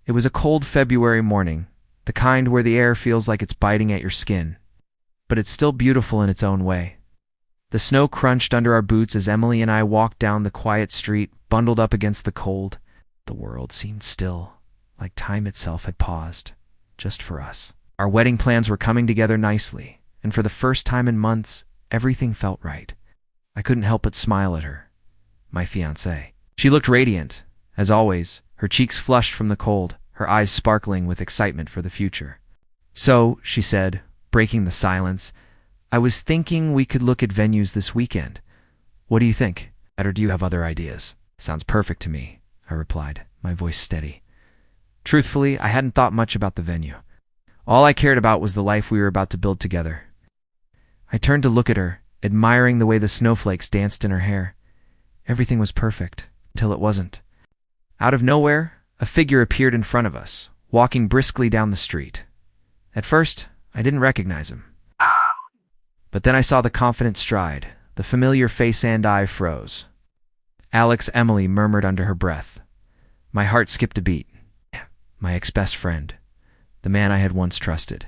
It was a cold February morning, the kind where the air feels like it's biting at your skin. But it's still beautiful in its own way. The snow crunched under our boots as Emily and I walked down the quiet street, bundled up against the cold. The world seemed still, like time itself had paused, just for us. Our wedding plans were coming together nicely, and for the first time in months, everything felt right. I couldn't help but smile at her, my fiancée. She looked radiant, as always, her cheeks flushed from the cold, her eyes sparkling with excitement for the future. "So," she said, breaking the silence, "I was thinking we could look at venues this weekend. What do you think? Or do you have other ideas?" "Sounds perfect to me," I replied, my voice steady. Truthfully, I hadn't thought much about the venue. All I cared about was the life we were about to build together. I turned to look at her, admiring the way the snowflakes danced in her hair. Everything was perfect, until it wasn't. Out of nowhere, a figure appeared in front of us, walking briskly down the street. At first, I didn't recognize him. But then I saw the confident stride, the familiar face, and I froze. "Alex," Emily murmured under her breath. My heart skipped a beat. My ex-best friend. The man I had once trusted.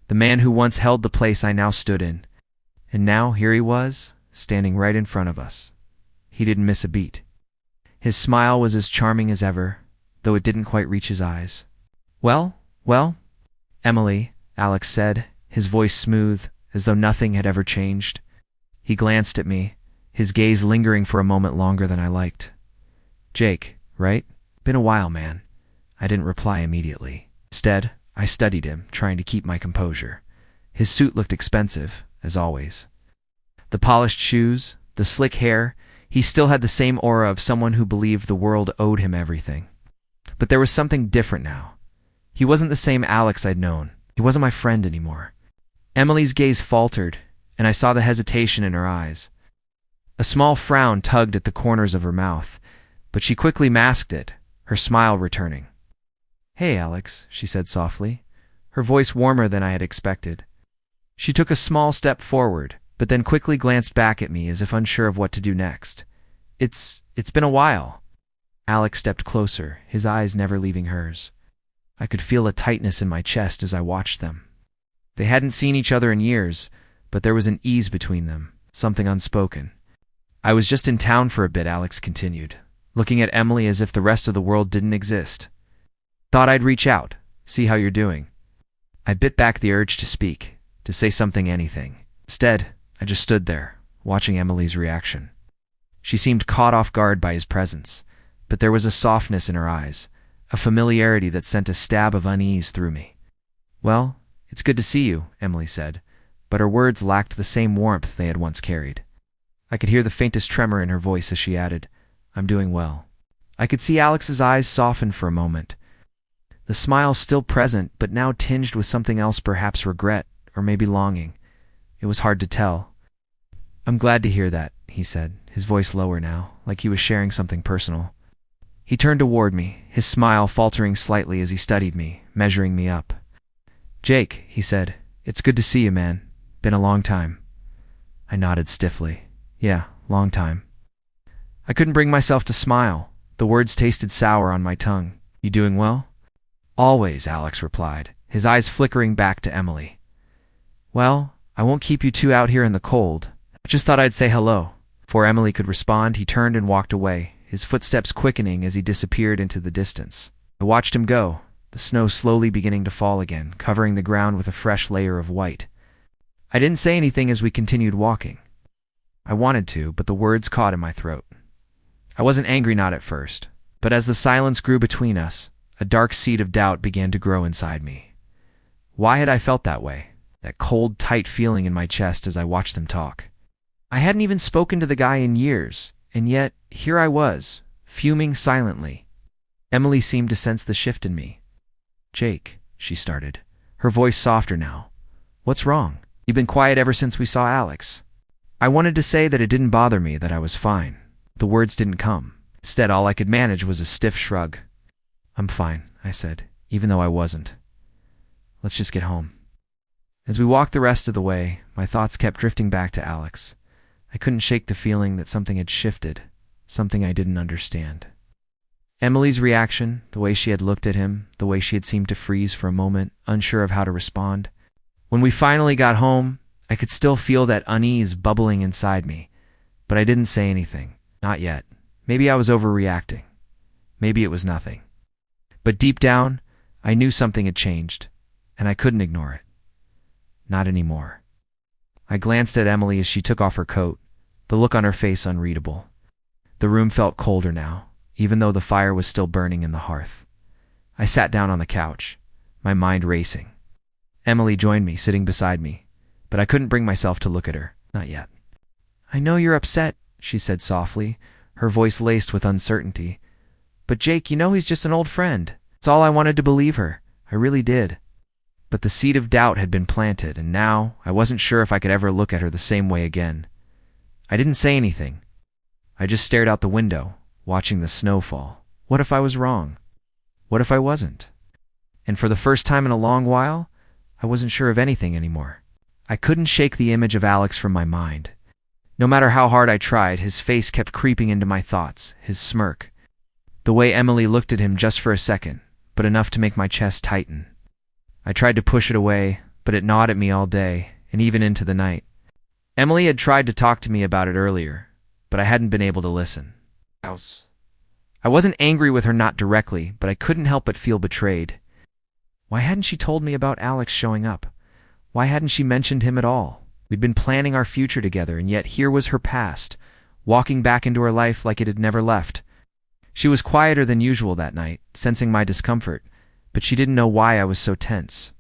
The man who once held the place I now stood in. And now here he was, standing right in front of us. He didn't miss a beat. His smile was as charming as ever, though it didn't quite reach his eyes. Well, Emily," Alex said, his voice smooth, as though nothing had ever changed. He glanced at me, his gaze lingering for a moment longer than I liked. "Jake, right? Been a while, man." I didn't reply immediately. Instead, I studied him, trying to keep my composure. His suit looked expensive, as always. The polished shoes, the slick hair, he still had the same aura of someone who believed the world owed him everything. But there was something different now. He wasn't the same Alex I'd known. He wasn't my friend anymore. Emily's gaze faltered, and I saw the hesitation in her eyes. A small frown tugged at the corners of her mouth, but she quickly masked it, her smile returning. "Hey, Alex," she said softly, her voice warmer than I had expected. She took a small step forward, but then quickly glanced back at me as if unsure of what to do next. It's been a while." Alex stepped closer, his eyes never leaving hers. I could feel a tightness in my chest as I watched them. They hadn't seen each other in years, but there was an ease between them, something unspoken. "I was just in town for a bit," Alex continued, looking at Emily as if the rest of the world didn't exist. "Thought I'd reach out, see how you're doing." I bit back the urge to speak, to say something, anything. Instead, I just stood there, watching Emily's reaction. She seemed caught off guard by his presence, but there was a softness in her eyes, a familiarity that sent a stab of unease through me. "Well, it's good to see you," Emily said, but her words lacked the same warmth they had once carried. I could hear the faintest tremor in her voice as she added, "I'm doing well." I could see Alex's eyes soften for a moment, the smile still present, but now tinged with something else, perhaps regret, or maybe longing. It was hard to tell. "I'm glad to hear that," he said, his voice lower now, like he was sharing something personal. He turned toward me, his smile faltering slightly as he studied me, measuring me up. "Jake," he said, "it's good to see you, man. Been a long time." I nodded stiffly. "Yeah, long time." I couldn't bring myself to smile. The words tasted sour on my tongue. "You doing well?" "Always," Alex replied, his eyes flickering back to Emily. "Well, I won't keep you two out here in the cold. I just thought I'd say hello." Before Emily could respond, he turned and walked away, his footsteps quickening as he disappeared into the distance. I watched him go, the snow slowly beginning to fall again, covering the ground with a fresh layer of white. I didn't say anything as we continued walking. I wanted to, but the words caught in my throat. I wasn't angry, not at first, but as the silence grew between us, a dark seed of doubt began to grow inside me. Why had I felt that way? That cold, tight feeling in my chest as I watched them talk. I hadn't even spoken to the guy in years, and yet here I was, fuming silently. Emily seemed to sense the shift in me. "Jake," she started, her voice softer now. "What's wrong? You've been quiet ever since we saw Alex." I wanted to say that it didn't bother me, that I was fine. The words didn't come. Instead, all I could manage was a stiff shrug. "I'm fine," I said, even though I wasn't. "Let's just get home." As we walked the rest of the way, my thoughts kept drifting back to Alex. I couldn't shake the feeling that something had shifted, something I didn't understand. Emily's reaction, the way she had looked at him, the way she had seemed to freeze for a moment, unsure of how to respond. When we finally got home, I could still feel that unease bubbling inside me, but I didn't say anything. Not yet. Maybe I was overreacting. Maybe it was nothing. But deep down, I knew something had changed, and I couldn't ignore it. Not anymore. I glanced at Emily as she took off her coat, the look on her face unreadable. The room felt colder now, even though the fire was still burning in the hearth. I sat down on the couch, my mind racing. Emily joined me, sitting beside me, but I couldn't bring myself to look at her. Not yet. "I know you're upset," she said softly, her voice laced with uncertainty. "But Jake, you know he's just an old friend." It's all I wanted to believe her. I really did. But the seed of doubt had been planted, and now I wasn't sure if I could ever look at her the same way again. I didn't say anything. I just stared out the window, watching the snow fall. What if I was wrong? What if I wasn't? And for the first time in a long while, I wasn't sure of anything anymore. I couldn't shake the image of Alex from my mind. No matter how hard I tried, his face kept creeping into my thoughts, his smirk. The way Emily looked at him just for a second, but enough to make my chest tighten. I tried to push it away, but it gnawed at me all day, and even into the night. Emily had tried to talk to me about it earlier, but I hadn't been able to listen. I wasn't angry with her, not directly, but I couldn't help but feel betrayed. Why hadn't she told me about Alex showing up? Why hadn't she mentioned him at all? We'd been planning our future together, and yet here was her past, walking back into her life like it had never left. She was quieter than usual that night, sensing my discomfort, but she didn't know why I was so tense.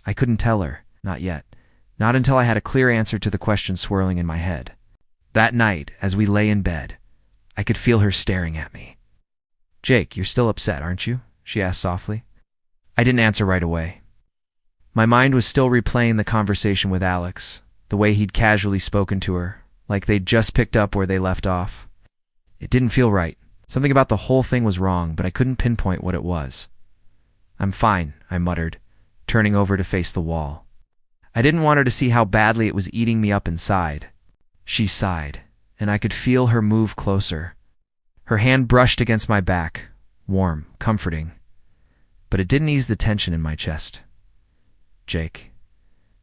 I couldn't tell her, not yet, not until I had a clear answer to the question swirling in my head. That night, as we lay in bed, I could feel her staring at me. "Jake, you're still upset, aren't you?" she asked softly. I didn't answer right away. My mind was still replaying the conversation with Alex, the way he'd casually spoken to her, like they'd just picked up where they left off. It didn't feel right. Something about the whole thing was wrong, but I couldn't pinpoint what it was. "I'm fine," I muttered, turning over to face the wall. I didn't want her to see how badly it was eating me up inside. She sighed, and I could feel her move closer. Her hand brushed against my back, warm, comforting, but it didn't ease the tension in my chest. "Jake,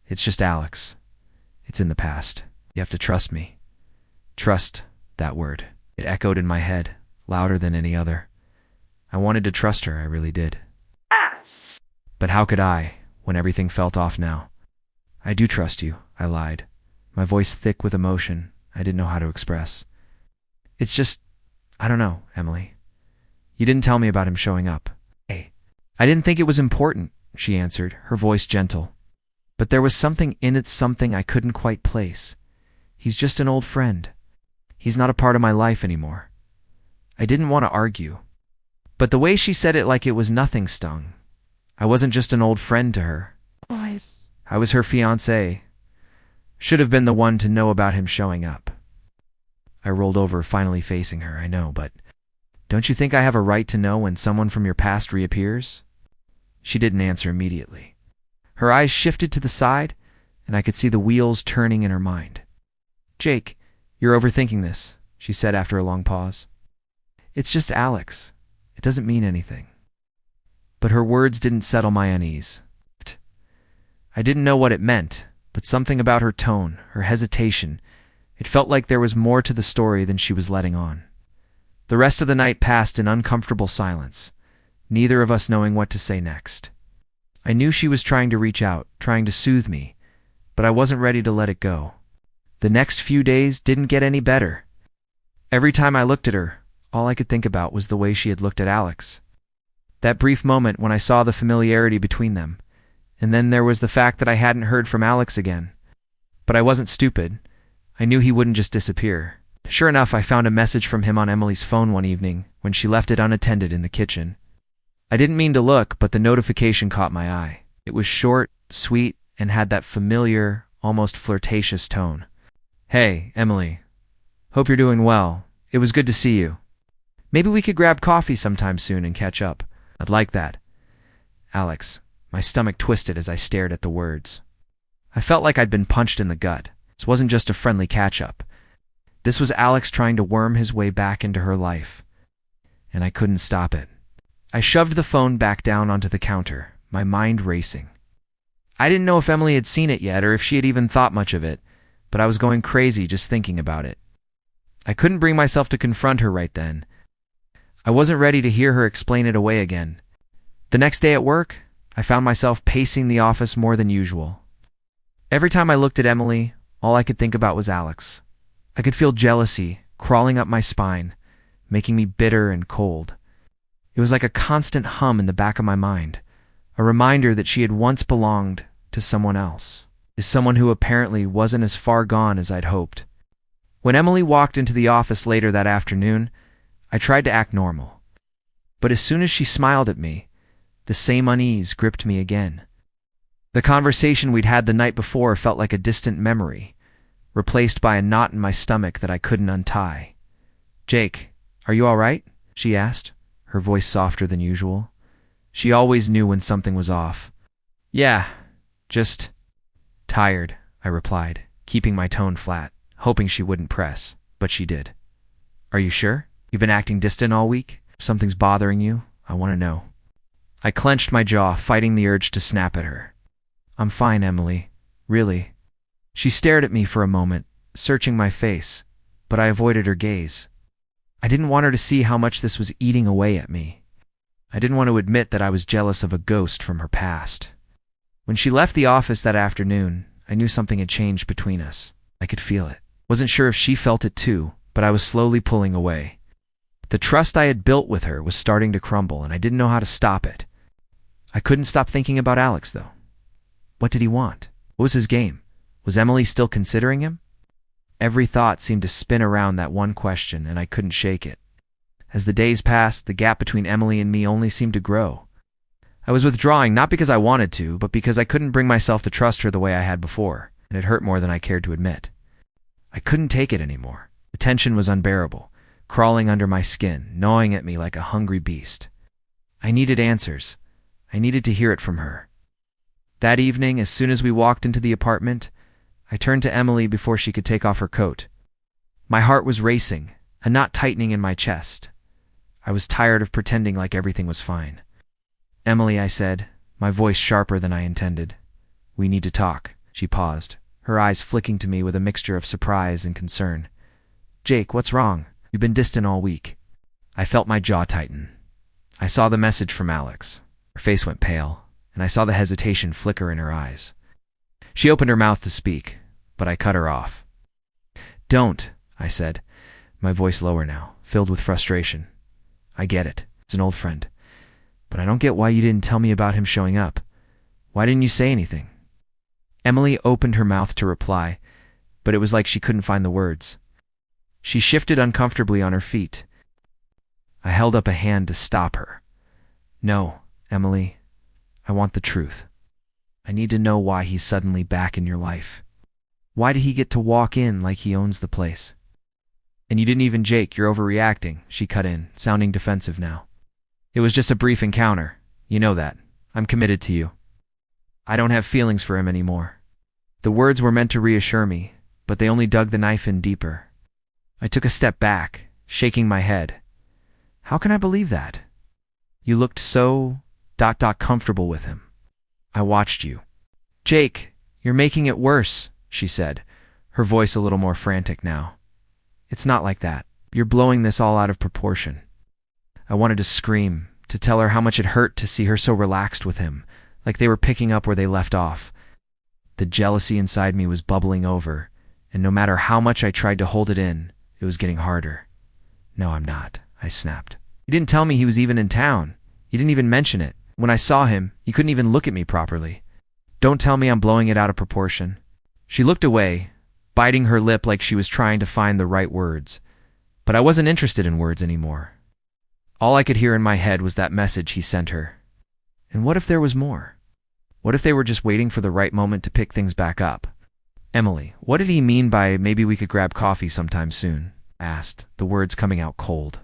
it's just Alex. It's in the past. You have to trust me." Trust, that word. It echoed in my head, louder than any other. I wanted to trust her, I really did. But how could I, when everything felt off now? "I do trust you," I lied, my voice thick with emotion I didn't know how to express. "It's just, I don't know, Emily. You didn't tell me about him showing up." "Hey, I didn't think it was important," she answered, her voice gentle. "But there was something in it, something I couldn't quite place. He's just an old friend. He's not a part of my life anymore." I didn't want to argue, but the way she said it like it was nothing stung. I wasn't just an old friend to her. I was her fiancée. Should have been the one to know about him showing up. I rolled over, finally facing her. "I know, but don't you think I have a right to know when someone from your past reappears?" She didn't answer immediately. Her eyes shifted to the side, and I could see the wheels turning in her mind. "Jake, you're overthinking this," she said after a long pause. "It's just Alex. It doesn't mean anything." But her words didn't settle my unease. I didn't know what it meant, but something about her tone, her hesitation, it felt like there was more to the story than she was letting on. The rest of the night passed in uncomfortable silence, neither of us knowing what to say next. I knew she was trying to reach out, trying to soothe me, but I wasn't ready to let it go. The next few days didn't get any better. Every time I looked at her, all I could think about was the way she had looked at Alex. That brief moment when I saw the familiarity between them, and then there was the fact that I hadn't heard from Alex again. But I wasn't stupid. I knew he wouldn't just disappear. Sure enough, I found a message from him on Emily's phone one evening when she left it unattended in the kitchen. I didn't mean to look, but the notification caught my eye. It was short, sweet, and had that familiar, almost flirtatious tone. "Hey, Emily. Hope you're doing well. It was good to see you. Maybe we could grab coffee sometime soon and catch up. I'd like that. Alex." My stomach twisted as I stared at the words. I felt like I'd been punched in the gut. This wasn't just a friendly catch-up. This was Alex trying to worm his way back into her life. and I couldn't stop it. I shoved the phone back down onto the counter, my mind racing. I didn't know if Emily had seen it yet or if she had even thought much of it, but I was going crazy just thinking about it. I couldn't bring myself to confront her right then. I wasn't ready to hear her explain it away again. The next day at work, I found myself pacing the office more than usual. Every time I looked at Emily, all I could think about was Alex. I could feel jealousy crawling up my spine, making me bitter and cold. It was like a constant hum in the back of my mind, a reminder that she had once belonged to someone else, is someone who apparently wasn't as far gone as I'd hoped. When Emily walked into the office later that afternoon, I tried to act normal. But as soon as she smiled at me, the same unease gripped me again. The conversation we'd had the night before felt like a distant memory, replaced by a knot in my stomach that I couldn't untie. "Jake, are you all right?" she asked, her voice softer than usual. She always knew when something was off. "Yeah, just tired," I replied, keeping my tone flat, hoping she wouldn't press, but she did. "Are you sure? You've been acting distant all week? If something's bothering you, I want to know." I clenched my jaw, fighting the urge to snap at her. "I'm fine, Emily. Really." She stared at me for a moment, searching my face, but I avoided her gaze. I didn't want her to see how much this was eating away at me. I didn't want to admit that I was jealous of a ghost from her past. When she left the office that afternoon, I knew something had changed between us. I could feel it. Wasn't sure if she felt it too, but I was slowly pulling away. The trust I had built with her was starting to crumble, and I didn't know how to stop it. I couldn't stop thinking about Alex, though. What did he want? What was his game? Was Emily still considering him? Every thought seemed to spin around that one question, and I couldn't shake it. As the days passed, the gap between Emily and me only seemed to grow. I was withdrawing not because I wanted to, but because I couldn't bring myself to trust her the way I had before, and it hurt more than I cared to admit. I couldn't take it anymore. The tension was unbearable, crawling under my skin, gnawing at me like a hungry beast. I needed answers. I needed to hear it from her. That evening, as soon as we walked into the apartment, I turned to Emily before she could take off her coat. My heart was racing, a knot tightening in my chest. I was tired of pretending like everything was fine. "Emily," I said, my voice sharper than I intended. "We need to talk." She paused, her eyes flicking to me with a mixture of surprise and concern. "Jake, what's wrong? You've been distant all week." I felt my jaw tighten. I saw the message from Alex. Her face went pale, and I saw the hesitation flicker in her eyes. She opened her mouth to speak, but I cut her off. "Don't," I said, my voice lower now, filled with frustration. "I get it. It's an old friend. But I don't get why you didn't tell me about him showing up. Why didn't you say anything?" Emily opened her mouth to reply, but it was like she couldn't find the words. She shifted uncomfortably on her feet. I held up a hand to stop her. "No, Emily, I want the truth. I need to know why he's suddenly back in your life. Why did he get to walk in like he owns the place?" "And you didn't even Jake, you're overreacting," she cut in, sounding defensive now. "It was just a brief encounter. You know that. I'm committed to you. I don't have feelings for him anymore." The words were meant to reassure me, but they only dug the knife in deeper. I took a step back, shaking my head. "How can I believe that? You looked so comfortable with him. I watched you." "Jake, you're making it worse," she said, her voice a little more frantic now. "It's not like that. You're blowing this all out of proportion." I wanted to scream, to tell her how much it hurt to see her so relaxed with him, like they were picking up where they left off. The jealousy inside me was bubbling over, and no matter how much I tried to hold it in, it was getting harder. "No, I'm not," I snapped. "You didn't tell me he was even in town. You didn't even mention it. When I saw him, you couldn't even look at me properly. Don't tell me I'm blowing it out of proportion." She looked away, biting her lip like she was trying to find the right words. But I wasn't interested in words anymore. All I could hear in my head was that message he sent her. And what if there was more? What if they were just waiting for the right moment to pick things back up? "Emily, what did he mean by maybe we could grab coffee sometime soon?" I asked, the words coming out cold.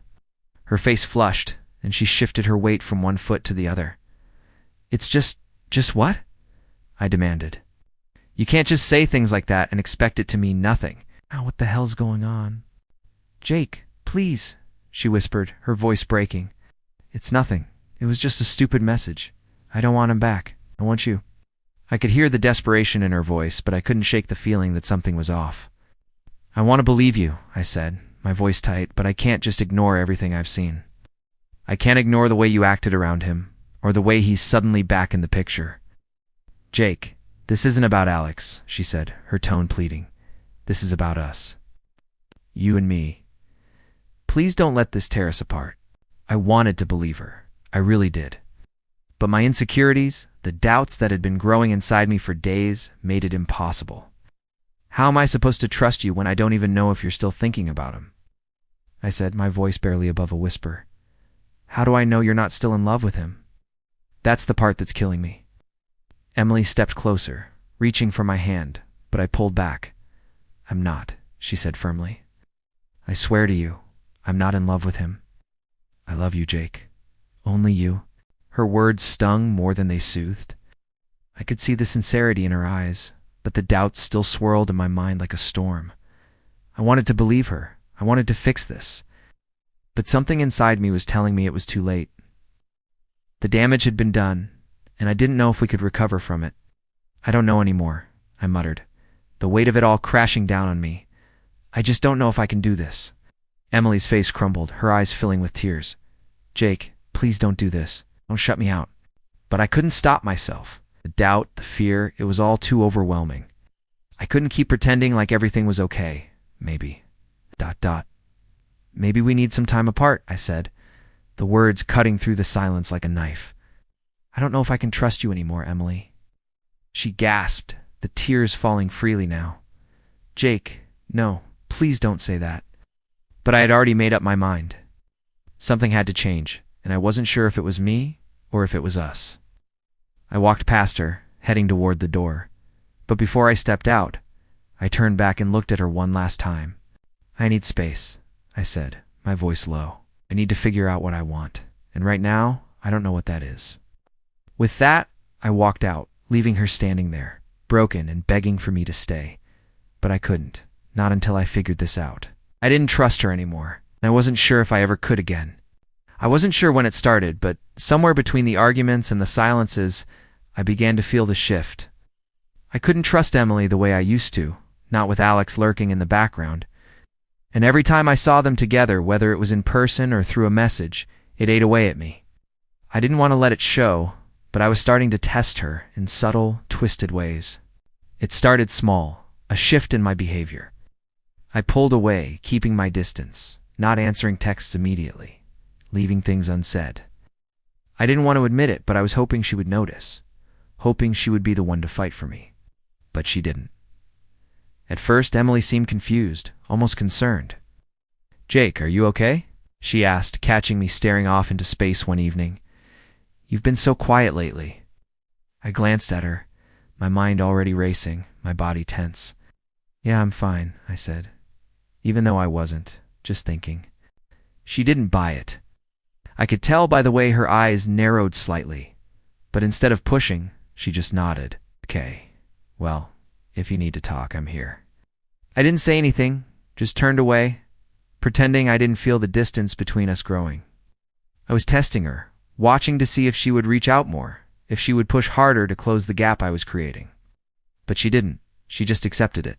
Her face flushed, and she shifted her weight from one foot to the other. "It's just what?" I demanded. "You can't just say things like that and expect it to mean nothing." "Oh, what the hell's going on?" "Jake, please," she whispered, her voice breaking. It's nothing. It was just a stupid message. I don't want him back. I want you. I could hear the desperation in her voice, but I couldn't shake the feeling that something was off. I want to believe you, I said, my voice tight, but I can't just ignore everything I've seen. I can't ignore the way you acted around him, or the way he's suddenly back in the picture. Jake, this isn't about Alex, she said, her tone pleading. This is about us. You and me. Please don't let this tear us apart. I wanted to believe her. I really did. But my insecurities, the doubts that had been growing inside me for days, made it impossible. How am I supposed to trust you when I don't even know if you're still thinking about him? I said, my voice barely above a whisper. How do I know you're not still in love with him? That's the part that's killing me. Emily stepped closer, reaching for my hand, but I pulled back. I'm not, she said firmly. I swear to you, I'm not in love with him. I love you, Jake. Only you. Her words stung more than they soothed. I could see the sincerity in her eyes, but the doubts still swirled in my mind like a storm. I wanted to believe her. I wanted to fix this. But something inside me was telling me it was too late. The damage had been done, and I didn't know if we could recover from it. I don't know anymore, I muttered, the weight of it all crashing down on me. I just don't know if I can do this. Emily's face crumbled, her eyes filling with tears. Jake, please don't do this. Don't shut me out. But I couldn't stop myself. The doubt, the fear, it was all too overwhelming. I couldn't keep pretending like everything was okay. Maybe. ... Maybe we need some time apart, I said, the words cutting through the silence like a knife. I don't know if I can trust you anymore, Emily. She gasped, the tears falling freely now. Jake, no, please don't say that. But I had already made up my mind. Something had to change, and I wasn't sure if it was me or if it was us. I walked past her, heading toward the door. But before I stepped out, I turned back and looked at her one last time. I need space, I said, my voice low. I need to figure out what I want, and right now, I don't know what that is. With that, I walked out, leaving her standing there, broken and begging for me to stay. But I couldn't, not until I figured this out. I didn't trust her anymore, and I wasn't sure if I ever could again. I wasn't sure when it started, but somewhere between the arguments and the silences, I began to feel the shift. I couldn't trust Emily the way I used to, not with Alex lurking in the background. And every time I saw them together, whether it was in person or through a message, it ate away at me. I didn't want to let it show, but I was starting to test her in subtle, twisted ways. It started small, a shift in my behavior. I pulled away, keeping my distance, not answering texts immediately, leaving things unsaid. I didn't want to admit it, but I was hoping she would notice, hoping she would be the one to fight for me. But she didn't. At first, Emily seemed confused, almost concerned. Jake, are you okay? She asked, catching me staring off into space one evening. You've been so quiet lately. I glanced at her, my mind already racing, my body tense. Yeah, I'm fine, I said, even though I wasn't, just thinking. She didn't buy it. I could tell by the way her eyes narrowed slightly, but instead of pushing, she just nodded. Okay, well, if you need to talk, I'm here. I didn't say anything, just turned away, pretending I didn't feel the distance between us growing. I was testing her, watching to see if she would reach out more, if she would push harder to close the gap I was creating. But she didn't. She just accepted it.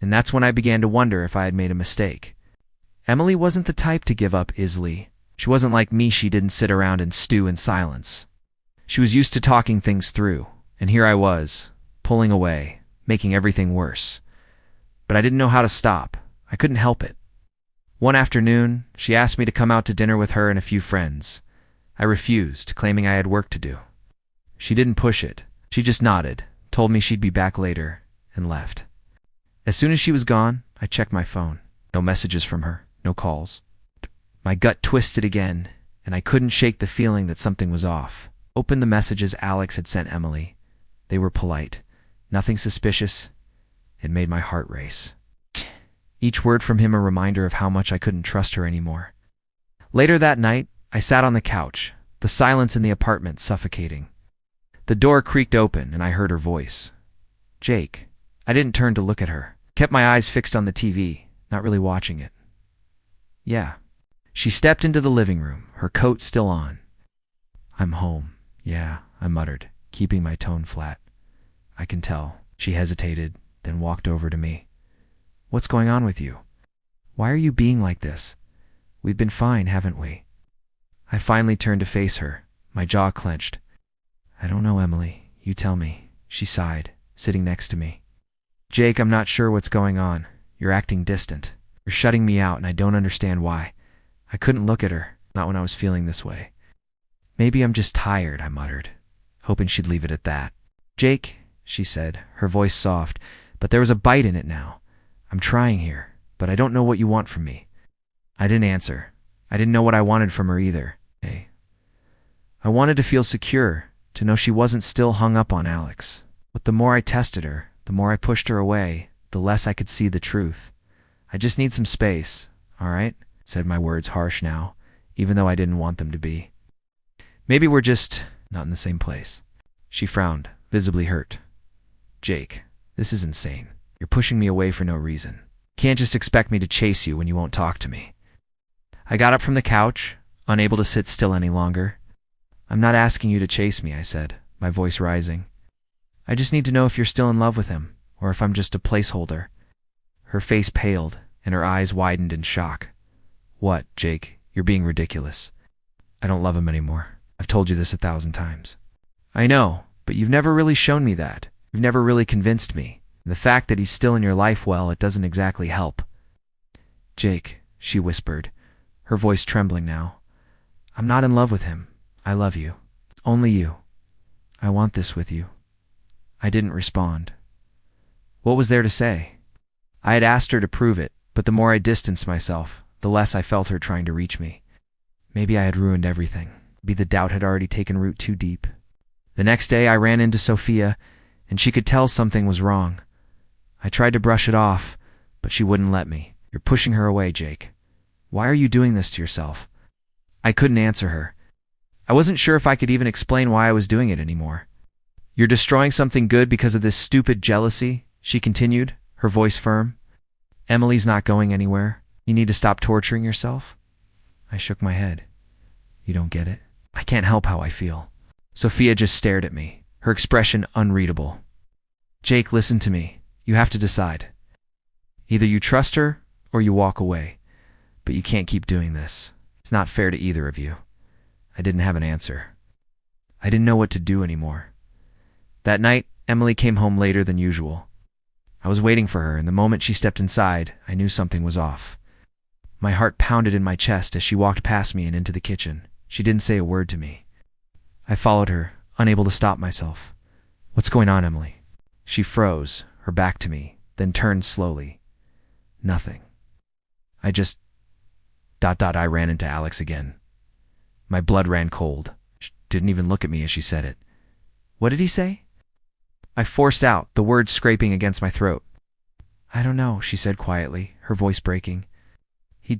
And that's when I began to wonder if I had made a mistake. Emily wasn't the type to give up easily. She wasn't like me. She didn't sit around and stew in silence. She was used to talking things through, and here I was, pulling away, making everything worse. But I didn't know how to stop. I couldn't help it. One afternoon, she asked me to come out to dinner with her and a few friends. I refused, claiming I had work to do. She didn't push it. She just nodded, told me she'd be back later, and left. As soon as she was gone, I checked my phone. No messages from her, no calls. My gut twisted again, and I couldn't shake the feeling that something was off. Opened the messages Alex had sent Emily. They were polite, nothing suspicious. It made my heart race. Each word from him a reminder of how much I couldn't trust her anymore. Later that night, I sat on the couch, the silence in the apartment suffocating. The door creaked open, and I heard her voice. Jake. I didn't turn to look at her. Kept my eyes fixed on the TV, not really watching it. Yeah. She stepped into the living room, her coat still on. "I'm home. Yeah," I muttered, keeping my tone flat. "I can tell." She hesitated, then walked over to me. "What's going on with you? Why are you being like this? We've been fine, haven't we?" I finally turned to face her, my jaw clenched. "I don't know, Emily. You tell me," she sighed, sitting next to me. "Jake, I'm not sure what's going on. You're acting distant. You're shutting me out, and I don't understand why." I couldn't look at her, not when I was feeling this way. "Maybe I'm just tired," I muttered, hoping she'd leave it at that. "Jake," she said, her voice soft, but there was a bite in it now. "I'm trying here, but I don't know what you want from me." I didn't answer. I didn't know what I wanted from her either. Hey. I wanted to feel secure, to know she wasn't still hung up on Alex. But the more I tested her, the more I pushed her away, the less I could see the truth. "I just need some space, all right?" said my words harsh now, even though I didn't want them to be. "Maybe we're just not in the same place." She frowned, visibly hurt. "Jake, this is insane. You're pushing me away for no reason. You can't just expect me to chase you when you won't talk to me." I got up from the couch, unable to sit still any longer. "I'm not asking you to chase me," I said, my voice rising. "I just need to know if you're still in love with him, or if I'm just a placeholder." Her face paled, and her eyes widened in shock. "What, Jake? You're being ridiculous. I don't love him anymore. I've told you this 1,000 times." "I know, but you've never really shown me that. You've never really convinced me. And the fact that he's still in your life, well, it doesn't exactly help." "Jake," she whispered, her voice trembling now. "I'm not in love with him. I love you. Only you. I want this with you." I didn't respond. What was there to say? I had asked her to prove it, but the more I distanced myself, the less I felt her trying to reach me. Maybe I had ruined everything. Maybe the doubt had already taken root too deep. The next day I ran into Sophia, and she could tell something was wrong. I tried to brush it off, but she wouldn't let me. "You're pushing her away, Jake. Why are you doing this to yourself?" I couldn't answer her. I wasn't sure if I could even explain why I was doing it anymore. "You're destroying something good because of this stupid jealousy," she continued, her voice firm. "Emily's not going anywhere. You need to stop torturing yourself." I shook my head. "You don't get it? I can't help how I feel." Sophia just stared at me, her expression unreadable. "Jake, listen to me. You have to decide. Either you trust her or you walk away. But you can't keep doing this. It's not fair to either of you." I didn't have an answer. I didn't know what to do anymore. That night, Emily came home later than usual. I was waiting for her, and the moment she stepped inside, I knew something was off. My heart pounded in my chest as she walked past me and into the kitchen. She didn't say a word to me. I followed her, unable to stop myself. "What's going on, Emily?" She froze, her back to me, then turned slowly. "Nothing. I just... I ran into Alex again." My blood ran cold. She didn't even look at me as she said it. "What did he say?" I forced out, the words scraping against my throat. "I don't know," she said quietly, her voice breaking. He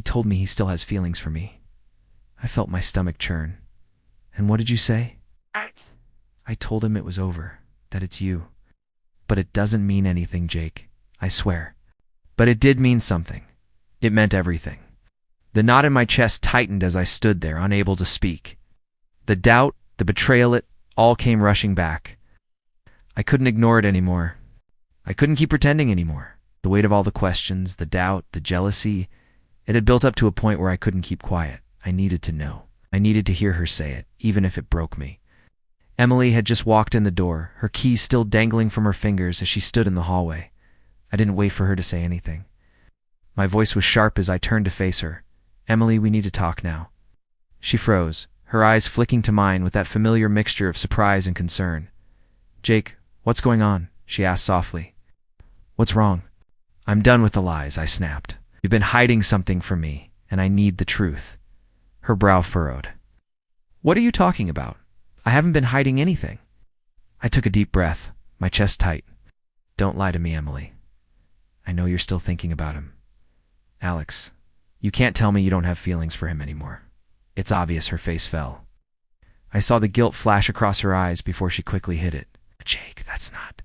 told me he still has feelings for me." I felt my stomach churn. "And what did you say?" "I told him it was over, that it's you. But it doesn't mean anything, Jake. I swear." But it did mean something. It meant everything. The knot in my chest tightened as I stood there, unable to speak. The doubt, the betrayal, it all came rushing back. I couldn't ignore it anymore. I couldn't keep pretending anymore. The weight of all the questions, the doubt, the jealousy, it had built up to a point where I couldn't keep quiet. I needed to know. I needed to hear her say it, even if it broke me. Emily had just walked in the door, her keys still dangling from her fingers as she stood in the hallway. I didn't wait for her to say anything. My voice was sharp as I turned to face her. "Emily, we need to talk now." She froze, her eyes flicking to mine with that familiar mixture of surprise and concern. "Jake, what's going on?" she asked softly. "What's wrong?" "I'm done with the lies," I snapped. "You've been hiding something from me, and I need the truth." Her brow furrowed. "What are you talking about? I haven't been hiding anything." I took a deep breath, my chest tight. "Don't lie to me, Emily. I know you're still thinking about him. Alex, you can't tell me you don't have feelings for him anymore." It's obvious. Her face fell. I saw the guilt flash across her eyes before she quickly hid it. "Jake, that's not..."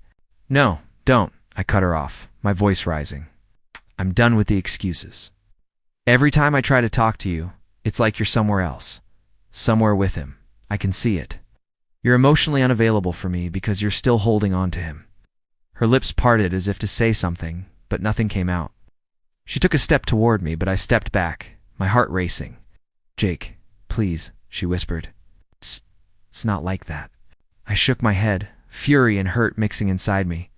"No, don't." I cut her off, my voice rising. "I'm done with the excuses. Every time I try to talk to you, it's like you're somewhere else. Somewhere with him. I can see it. You're emotionally unavailable for me because you're still holding on to him." Her lips parted as if to say something, but nothing came out. She took a step toward me, but I stepped back, my heart racing. "Jake, please," she whispered. It's not like that." I shook my head, fury and hurt mixing inside me.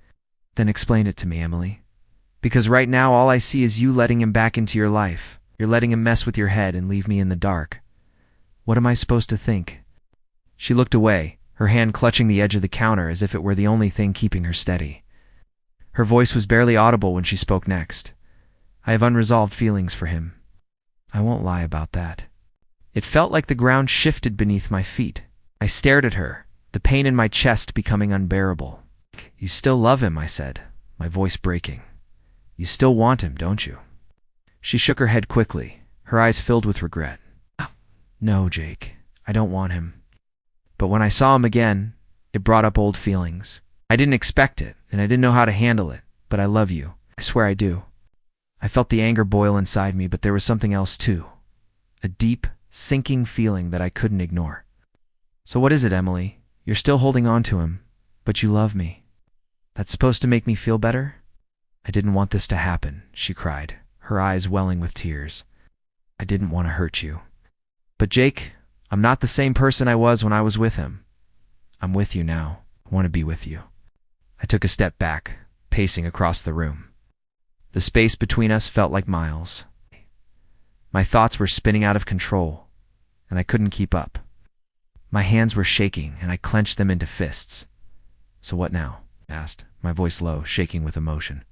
"Then explain it to me, Emily. Because right now all I see is you letting him back into your life. You're letting him mess with your head and leave me in the dark. What am I supposed to think?" She looked away, her hand clutching the edge of the counter as if it were the only thing keeping her steady. Her voice was barely audible when she spoke next. "I have unresolved feelings for him. I won't lie about that." It felt like the ground shifted beneath my feet. I stared at her, the pain in my chest becoming unbearable. "You still love him," I said, my voice breaking. "You still want him, don't you?" She shook her head quickly, her eyes filled with regret. "No, Jake, I don't want him." But when I saw him again, it brought up old feelings. I didn't expect it, and I didn't know how to handle it, but I love you. I swear I do. I felt the anger boil inside me, but there was something else too. A deep, sinking feeling that I couldn't ignore. "So what is it, Emily? You're still holding on to him, but you love me. That's supposed to make me feel better?" "I didn't want this to happen," she cried, her eyes welling with tears. "I didn't want to hurt you. But Jake, I'm not the same person I was when I was with him. I'm with you now. I want to be with you." I took a step back, pacing across the room. The space between us felt like miles. My thoughts were spinning out of control, and I couldn't keep up. My hands were shaking, and I clenched them into fists. "So what now?" I asked, my voice low, shaking with emotion.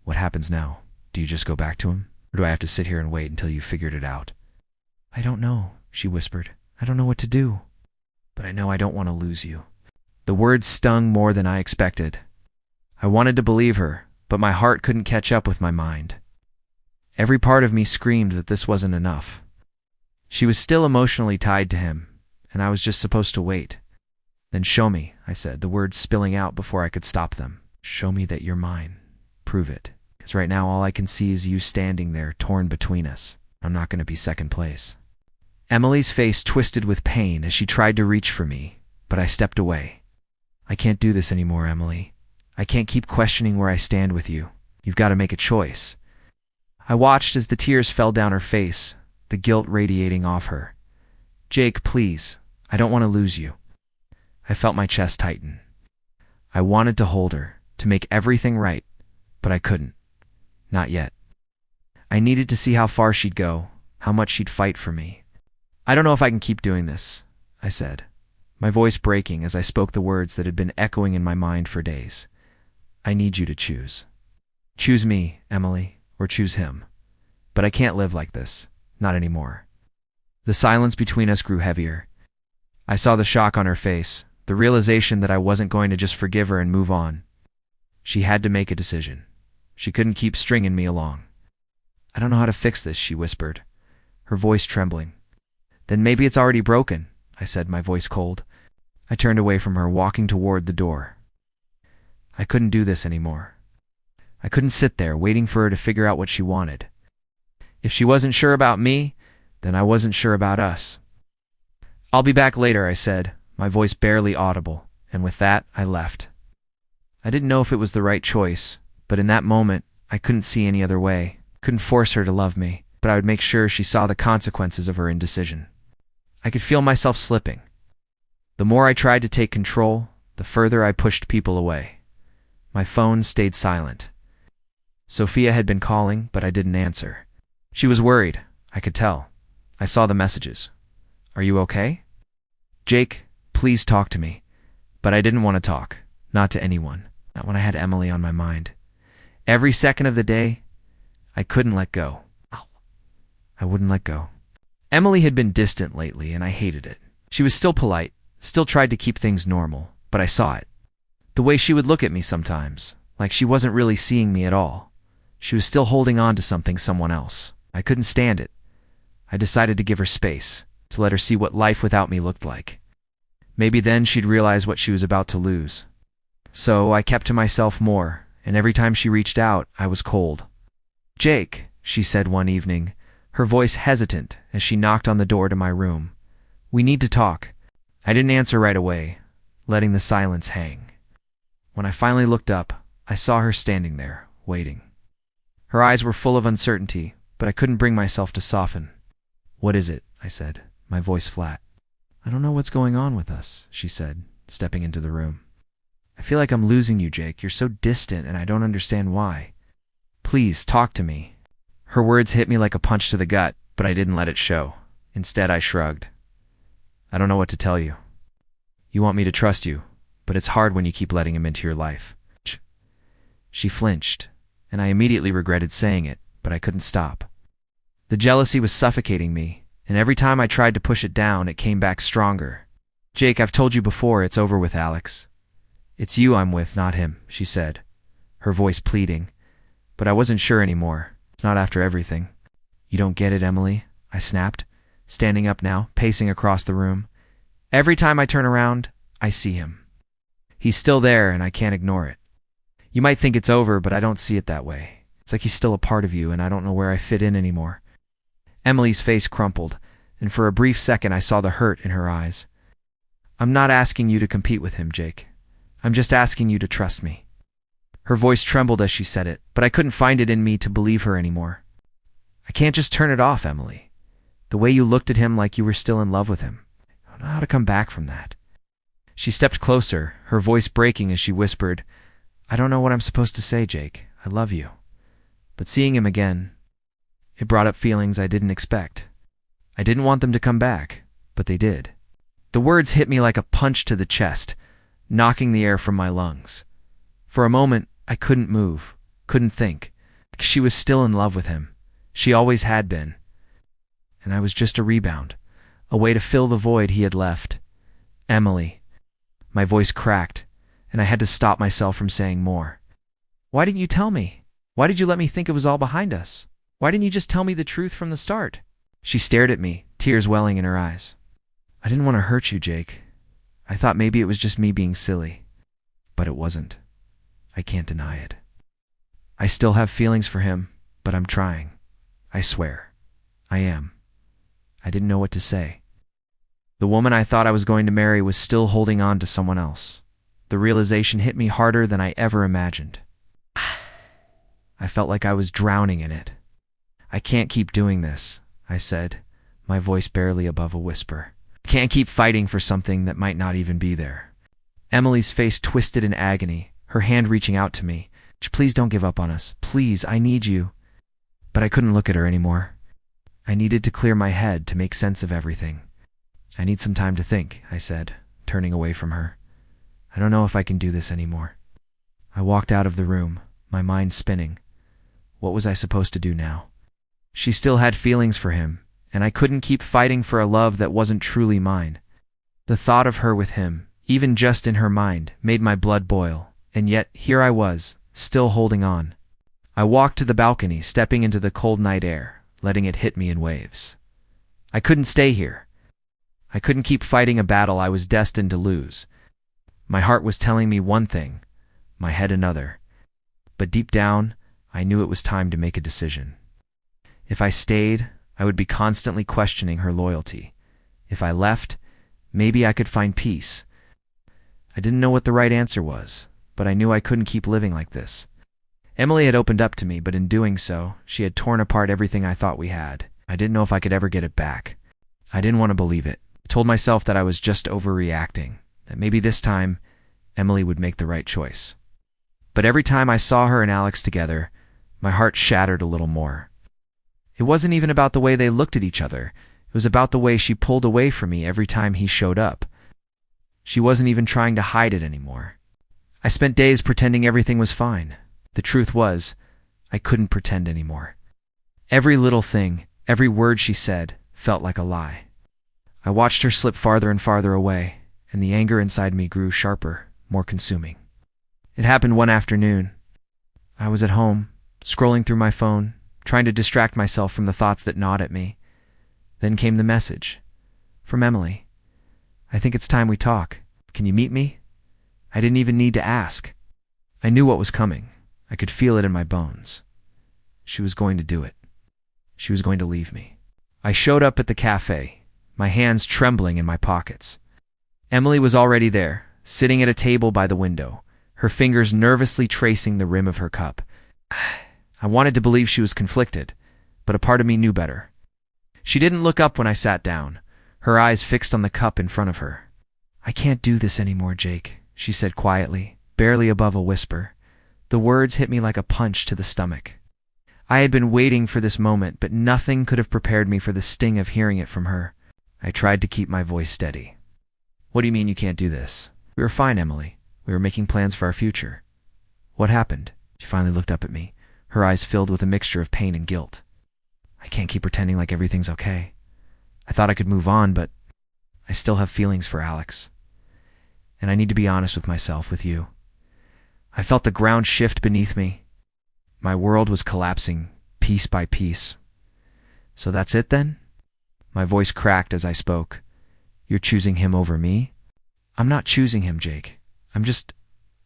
"What happens now? Do you just go back to him? Or do I have to sit here and wait until you've figured it out?" "I don't know," she whispered. "I don't know what to do. But I know I don't want to lose you." The words stung more than I expected. I wanted to believe her, but my heart couldn't catch up with my mind. Every part of me screamed that this wasn't enough. She was still emotionally tied to him, and I was just supposed to wait. "Then show me," I said, the words spilling out before I could stop them. "Show me that you're mine. Prove it. Because right now all I can see is you standing there, torn between us. I'm not going to be second place." Emily's face twisted with pain as she tried to reach for me, but I stepped away. "I can't do this anymore, Emily. I can't keep questioning where I stand with you. You've got to make a choice." I watched as the tears fell down her face, the guilt radiating off her. "Jake, please. I don't want to lose you." I felt my chest tighten. I wanted to hold her, to make everything right, but I couldn't. Not yet. I needed to see how far she'd go, how much she'd fight for me. "I don't know if I can keep doing this," I said, my voice breaking as I spoke the words that had been echoing in my mind for days. "I need you to choose. Choose me, Emily, or choose him. But I can't live like this. Not anymore." The silence between us grew heavier. I saw the shock on her face, the realization that I wasn't going to just forgive her and move on. She had to make a decision. She couldn't keep stringing me along. "I don't know how to fix this," she whispered, her voice trembling. "Then maybe it's already broken," I said, my voice cold. I turned away from her, walking toward the door. I couldn't do this anymore. I couldn't sit there waiting for her to figure out what she wanted. If she wasn't sure about me, then I wasn't sure about us. "I'll be back later," I said, my voice barely audible, and with that, I left. I didn't know if it was the right choice, but in that moment, I couldn't see any other way. Couldn't force her to love me, but I would make sure she saw the consequences of her indecision. I could feel myself slipping. The more I tried to take control, the further I pushed people away. My phone stayed silent. Sophia had been calling, but I didn't answer. She was worried, I could tell. I saw the messages. "Are you okay?" "Jake, please talk to me." But I didn't want to talk, not to anyone, not when I had Emily on my mind. Every second of the day, I couldn't let go. I wouldn't let go. Emily had been distant lately, and I hated it. She was still polite, still tried to keep things normal, but I saw it. The way she would look at me sometimes, like she wasn't really seeing me at all. She was still holding on to something, someone else. I couldn't stand it. I decided to give her space, to let her see what life without me looked like. Maybe then she'd realize what she was about to lose. So I kept to myself more, and every time she reached out, I was cold. "Jake," she said one evening, her voice hesitant as she knocked on the door to my room. "We need to talk." I didn't answer right away, letting the silence hang. When I finally looked up, I saw her standing there, waiting. Her eyes were full of uncertainty, but I couldn't bring myself to soften. "What is it?" I said, my voice flat. "I don't know what's going on with us," she said, stepping into the room. "I feel like I'm losing you, Jake. You're so distant and I don't understand why. Please, talk to me." Her words hit me like a punch to the gut, but I didn't let it show. Instead, I shrugged. "I don't know what to tell you. You want me to trust you, but it's hard when you keep letting him into your life." She flinched, and I immediately regretted saying it, but I couldn't stop. The jealousy was suffocating me, and every time I tried to push it down, it came back stronger. "Jake, I've told you before, it's over with Alex. It's you I'm with, not him," she said, her voice pleading. But I wasn't sure anymore. It's not after everything. "You don't get it, Emily," I snapped, standing up now, pacing across the room. "Every time I turn around, I see him. He's still there, and I can't ignore it. You might think it's over, but I don't see it that way. It's like he's still a part of you, and I don't know where I fit in anymore." Emily's face crumpled, and for a brief second I saw the hurt in her eyes. "I'm not asking you to compete with him, Jake. I'm just asking you to trust me." Her voice trembled as she said it, but I couldn't find it in me to believe her anymore. "I can't just turn it off, Emily. The way you looked at him like you were still in love with him. I don't know how to come back from that." She stepped closer, her voice breaking as she whispered, "I don't know what I'm supposed to say, Jake. I love you." But seeing him again, it brought up feelings I didn't expect. I didn't want them to come back, but they did. The words hit me like a punch to the chest, knocking the air from my lungs. For a moment, I couldn't move, couldn't think. She was still in love with him. She always had been. And I was just a rebound, a way to fill the void he had left. "Emily." My voice cracked, and I had to stop myself from saying more. "Why didn't you tell me? Why did you let me think it was all behind us? Why didn't you just tell me the truth from the start?" She stared at me, tears welling in her eyes. "I didn't want to hurt you, Jake. I thought maybe it was just me being silly. But it wasn't. I can't deny it. I still have feelings for him, but I'm trying. I swear. I am." I didn't know what to say. The woman I thought I was going to marry was still holding on to someone else. The realization hit me harder than I ever imagined. I felt like I was drowning in it. "I can't keep doing this," I said, my voice barely above a whisper. "I can't keep fighting for something that might not even be there." Emily's face twisted in agony, her hand reaching out to me. "Please don't give up on us. Please, I need you." But I couldn't look at her anymore. I needed to clear my head to make sense of everything. "I need some time to think," I said, turning away from her. "I don't know if I can do this anymore." I walked out of the room, my mind spinning. What was I supposed to do now? She still had feelings for him, and I couldn't keep fighting for a love that wasn't truly mine. The thought of her with him, even just in her mind, made my blood boil, and yet here I was, still holding on. I walked to the balcony, stepping into the cold night air, letting it hit me in waves. I couldn't stay here. I couldn't keep fighting a battle I was destined to lose. My heart was telling me one thing, my head another. But deep down, I knew it was time to make a decision. If I stayed, I would be constantly questioning her loyalty. If I left, maybe I could find peace. I didn't know what the right answer was, but I knew I couldn't keep living like this. Emily had opened up to me, but in doing so, she had torn apart everything I thought we had. I didn't know if I could ever get it back. I didn't want to believe it. I told myself that I was just overreacting, that maybe this time, Emily would make the right choice. But every time I saw her and Alex together, my heart shattered a little more. It wasn't even about the way they looked at each other. It was about the way she pulled away from me every time he showed up. She wasn't even trying to hide it anymore. I spent days pretending everything was fine. The truth was, I couldn't pretend anymore. Every little thing, every word she said, felt like a lie. I watched her slip farther and farther away, and the anger inside me grew sharper, more consuming. It happened one afternoon. I was at home, scrolling through my phone, trying to distract myself from the thoughts that gnawed at me. Then came the message. From Emily. "I think it's time we talk. Can you meet me?" I didn't even need to ask. I knew what was coming. I could feel it in my bones. She was going to do it. She was going to leave me. I showed up at the cafe, my hands trembling in my pockets. Emily was already there, sitting at a table by the window, her fingers nervously tracing the rim of her cup. I wanted to believe she was conflicted, but a part of me knew better. She didn't look up when I sat down, her eyes fixed on the cup in front of her. "I can't do this anymore, Jake," she said quietly, barely above a whisper. The words hit me like a punch to the stomach. I had been waiting for this moment, but nothing could have prepared me for the sting of hearing it from her. I tried to keep my voice steady. "What do you mean you can't do this? We were fine, Emily. We were making plans for our future." "What happened?" She finally looked up at me, her eyes filled with a mixture of pain and guilt. "I can't keep pretending like everything's okay. I thought I could move on, but I still have feelings for Alex. And I need to be honest with myself, with you." I felt the ground shift beneath me. My world was collapsing, piece by piece. "So that's it then?" My voice cracked as I spoke. "You're choosing him over me?" "I'm not choosing him, Jake. I'm just—"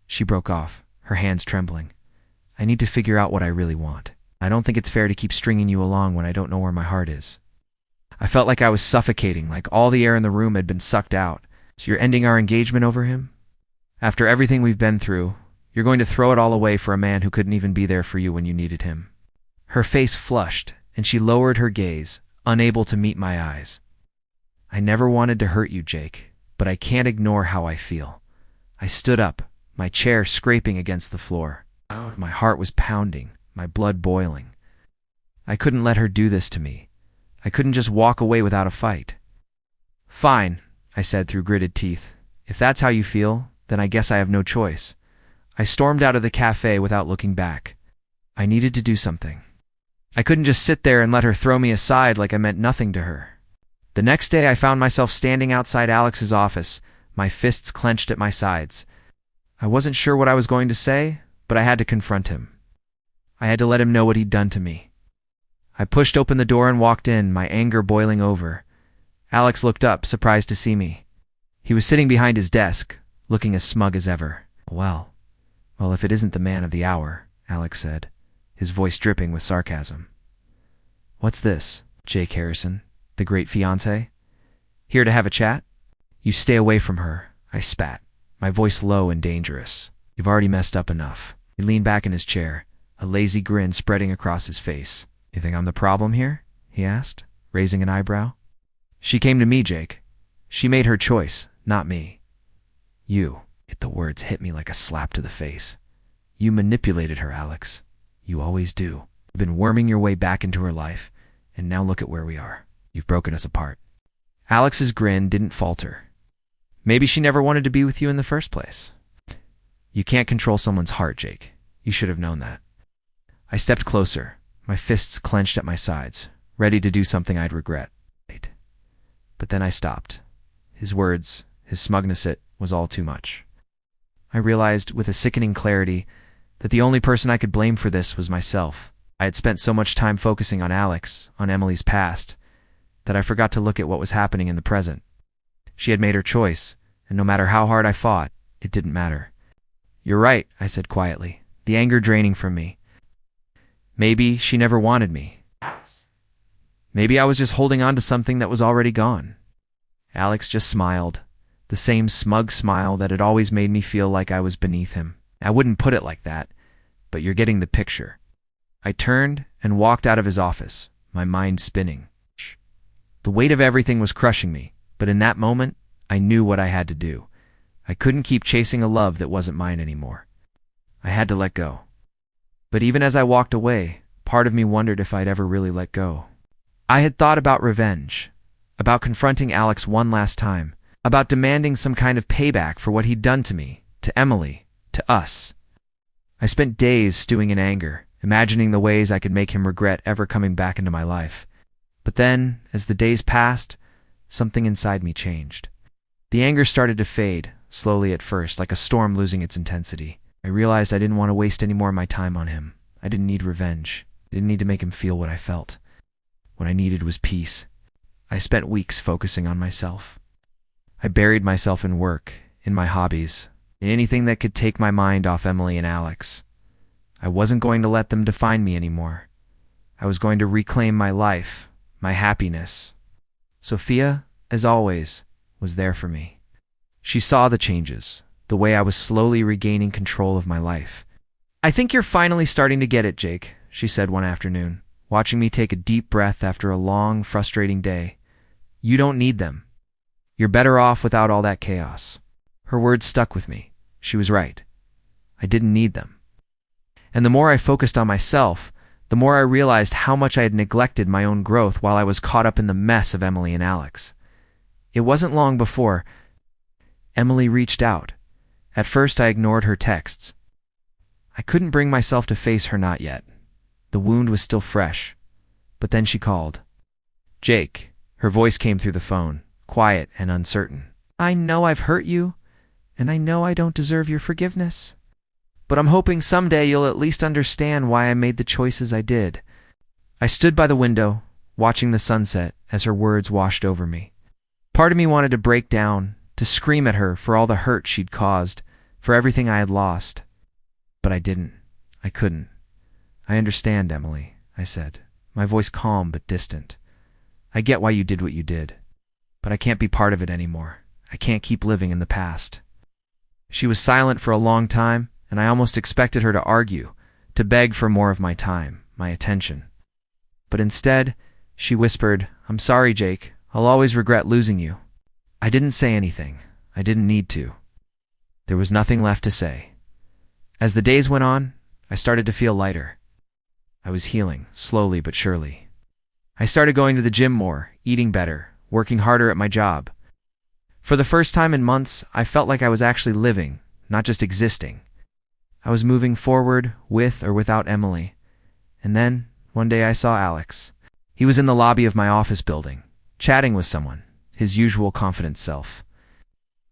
She broke off, her hands trembling. "I need to figure out what I really want. I don't think it's fair to keep stringing you along when I don't know where my heart is." I felt like I was suffocating, like all the air in the room had been sucked out. "So you're ending our engagement over him? After everything we've been through, you're going to throw it all away for a man who couldn't even be there for you when you needed him?" Her face flushed, and she lowered her gaze, unable to meet my eyes. "I never wanted to hurt you, Jake, but I can't ignore how I feel." I stood up, my chair scraping against the floor. My heart was pounding, my blood boiling. I couldn't let her do this to me. I couldn't just walk away without a fight. "Fine," I said through gritted teeth. "If that's how you feel, then I guess I have no choice." I stormed out of the cafe without looking back. I needed to do something. I couldn't just sit there and let her throw me aside like I meant nothing to her. The next day I found myself standing outside Alex's office, my fists clenched at my sides. I wasn't sure what I was going to say, but I had to confront him. I had to let him know what he'd done to me. I pushed open the door and walked in, my anger boiling over. Alex looked up, surprised to see me. He was sitting behind his desk, looking as smug as ever. Well, if it isn't the man of the hour," Alex said, his voice dripping with sarcasm. "What's this, Jake Harrison, the great fiancé? Here to have a chat?" "You stay away from her," I spat, my voice low and dangerous. "You've already messed up enough." He leaned back in his chair, a lazy grin spreading across his face. "You think I'm the problem here?" he asked, raising an eyebrow. "She came to me, Jake. She made her choice, not me. You." The words hit me like a slap to the face. "You manipulated her, Alex. You always do. You've been worming your way back into her life, and now look at where we are. You've broken us apart." Alex's grin didn't falter. "Maybe she never wanted to be with you in the first place." "You can't control someone's heart, Jake. You should have known that." I stepped closer, my fists clenched at my sides, ready to do something I'd regret. But then I stopped. His words, his smugness, it was all too much. I realized with a sickening clarity that the only person I could blame for this was myself. I had spent so much time focusing on Alex, on Emily's past, that I forgot to look at what was happening in the present. She had made her choice, and no matter how hard I fought, it didn't matter. "You're right," I said quietly, the anger draining from me. "Maybe she never wanted me. Maybe I was just holding on to something that was already gone." Alex just smiled, the same smug smile that had always made me feel like I was beneath him. "I wouldn't put it like that, but you're getting the picture." I turned and walked out of his office, my mind spinning. The weight of everything was crushing me, but in that moment, I knew what I had to do. I couldn't keep chasing a love that wasn't mine anymore. I had to let go. But even as I walked away, part of me wondered if I'd ever really let go. I had thought about revenge, about confronting Alex one last time, about demanding some kind of payback for what he'd done to me, to Emily, to us. I spent days stewing in anger, imagining the ways I could make him regret ever coming back into my life. But then, as the days passed, something inside me changed. The anger started to fade, slowly at first, like a storm losing its intensity. I realized I didn't want to waste any more of my time on him. I didn't need revenge. I didn't need to make him feel what I felt. What I needed was peace. I spent weeks focusing on myself. I buried myself in work, in my hobbies, in anything that could take my mind off Emily and Alex. I wasn't going to let them define me anymore. I was going to reclaim my life, my happiness. Sophia, as always, was there for me. She saw the changes, the way I was slowly regaining control of my life. "I think you're finally starting to get it, Jake," she said one afternoon, watching me take a deep breath after a long, frustrating day. "You don't need them. You're better off without all that chaos." Her words stuck with me. She was right. I didn't need them. And the more I focused on myself, the more I realized how much I had neglected my own growth while I was caught up in the mess of Emily and Alex. It wasn't long before Emily reached out. At first, I ignored her texts. I couldn't bring myself to face her not yet. The wound was still fresh. But then she called. "Jake," her voice came through the phone, quiet and uncertain. "I know I've hurt you, and I know I don't deserve your forgiveness. But I'm hoping someday you'll at least understand why I made the choices I did." I stood by the window, watching the sunset as her words washed over me. Part of me wanted to break down, to scream at her for all the hurt she'd caused, for everything I had lost. But I didn't. I couldn't. "I understand, Emily," I said, my voice calm but distant. "I get why you did what you did. But I can't be part of it anymore. I can't keep living in the past." She was silent for a long time, and I almost expected her to argue, to beg for more of my time, my attention. But instead, she whispered, "I'm sorry, Jake. I'll always regret losing you." I didn't say anything. I didn't need to. There was nothing left to say. As the days went on, I started to feel lighter. I was healing, slowly but surely. I started going to the gym more, eating better, working harder at my job. For the first time in months, I felt like I was actually living, not just existing. I was moving forward, with or without Emily. And then, one day I saw Alex. He was in the lobby of my office building, chatting with someone, his usual confident self.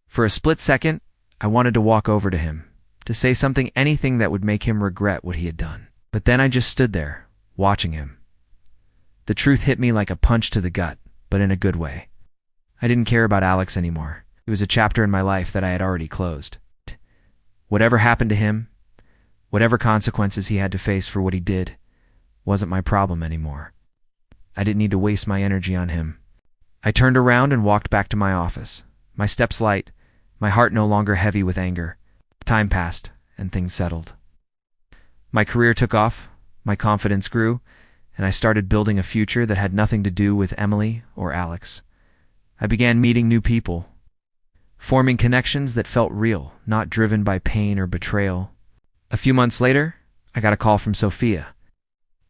For a split second, I wanted to walk over to him, to say something, anything that would make him regret what he had done. But then I just stood there, watching him. The truth hit me like a punch to the gut, but in a good way. I didn't care about Alex anymore. It was a chapter in my life that I had already closed. Whatever happened to him, whatever consequences he had to face for what he did, wasn't my problem anymore. I didn't need to waste my energy on him. I turned around and walked back to my office, my steps light, my heart no longer heavy with anger. Time passed, and things settled. My career took off, my confidence grew, and I started building a future that had nothing to do with Emily or Alex. I began meeting new people, forming connections that felt real, not driven by pain or betrayal. A few months later, I got a call from Sophia.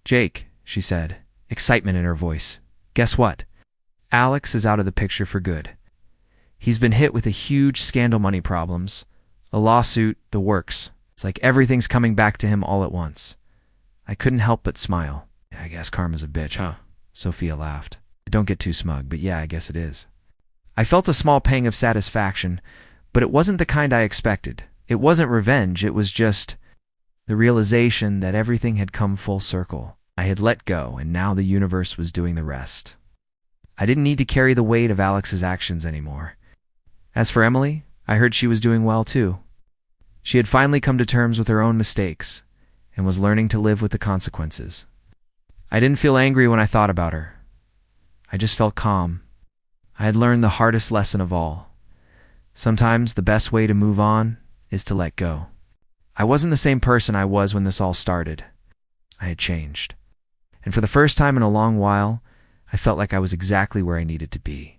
"Jake," she said, excitement in her voice. "Guess what? Alex is out of the picture for good. He's been hit with a huge scandal money problems, a lawsuit, the works. It's like everything's coming back to him all at once." I couldn't help but smile. "I guess karma's a bitch, huh?" Sophia laughed. "Don't get too smug, but yeah, I guess it is." I felt a small pang of satisfaction, but it wasn't the kind I expected. It wasn't revenge, it was just the realization that everything had come full circle. I had let go, and now the universe was doing the rest. I didn't need to carry the weight of Alex's actions anymore. As for Emily, I heard she was doing well too. She had finally come to terms with her own mistakes, and was learning to live with the consequences. I didn't feel angry when I thought about her. I just felt calm. I had learned the hardest lesson of all. Sometimes the best way to move on is to let go. I wasn't the same person I was when this all started. I had changed. And for the first time in a long while, I felt like I was exactly where I needed to be.